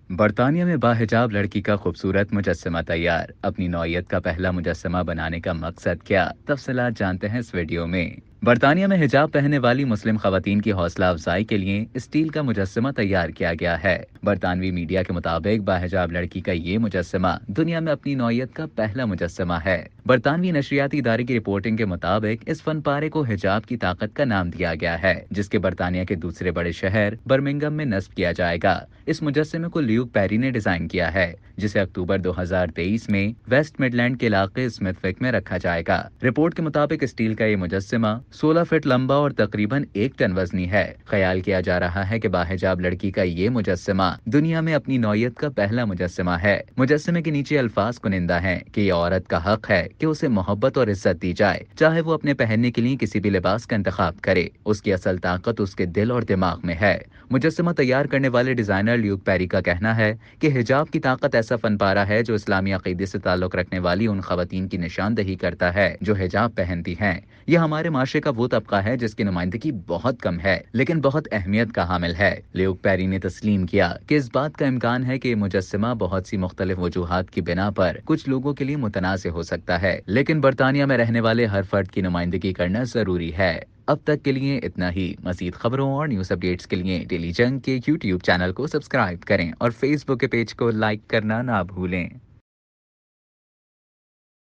برطانیہ میں باحجاب لڑکی کا خوبصورت مجسمہ تیار، اپنی نوعیت کا پہلا مجسمہ بنانے کا مقصد کیا؟ تفصیلات جانتے ہیں اس ویڈیو میں۔ برطانیہ میں حجاب پہننے والی مسلم خواتین کی حوصلہ افزائی کے لیے اسٹیل کا مجسمہ تیار کیا گیا ہے۔ برطانوی میڈیا کے مطابق باحجاب لڑکی کا یہ مجسمہ دنیا میں اپنی نوعیت کا پہلا مجسمہ ہے۔ برطانوی نشریاتی ادارے کی رپورٹنگ کے مطابق اس فن پارے کو حجاب کی طاقت کا نام دیا گیا ہے، جس کے برطانیہ کے دوسرے بڑے شہر برمنگھم میں نصب کیا جائے گا۔ اس مجسمے کو لیوک پیری نے ڈیزائن کیا ہے، جسے اکتوبر 2023 میں ویسٹ مڈلینڈ کے علاقے اسمتھ وک میں رکھا جائے گا۔ رپورٹ کے مطابق اسٹیل کا یہ مجسمہ 16 فٹ لمبا اور تقریباً 1 ٹن وزنی ہے۔ خیال کیا جا رہا ہے کہ باحجاب لڑکی کا یہ مجسمہ دنیا میں اپنی نوعیت کا پہلا مجسمہ ہے۔ مجسمے کے نیچے الفاظ کنندہ ہیں کہ یہ عورت کا حق ہے کہ اسے محبت اور عزت دی جائے، چاہے وہ اپنے پہننے کے لیے کسی بھی لباس کا انتخاب کرے۔ اس کی اصل طاقت اس کے دل اور دماغ میں ہے۔ مجسمہ تیار کرنے والے ڈیزائنر لیوک پیری کا کہنا ہے کہ حجاب کی طاقت ایسا فن پارہ ہے جو اسلامی عقیدے سے تعلق رکھنے والی ان خواتین کی نشاندہی کرتا ہے جو حجاب پہنتی ہیں۔ یہ ہمارے معاشرے کا وہ طبقہ ہے جس کی نمائندگی بہت کم ہے لیکن بہت اہمیت کا حامل ہے۔ لیوک پیری نے تسلیم کیا کہ اس بات کا امکان ہے کہ یہ مجسمہ بہت سی مختلف وجوہات کی بنا پر کچھ لوگوں کے لیے متنازع ہو سکتا ہے، لیکن برطانیہ میں رہنے والے ہر فرد کی نمائندگی کرنا ضروری ہے۔ اب تک کے لیے اتنا ہی۔ مزید خبروں اور نیوز اپڈیٹس کے لیے ڈیلی جنگ کے یوٹیوب چینل کو سبسکرائب کریں اور فیس بک کے پیج کو لائک کرنا نہ بھولیں۔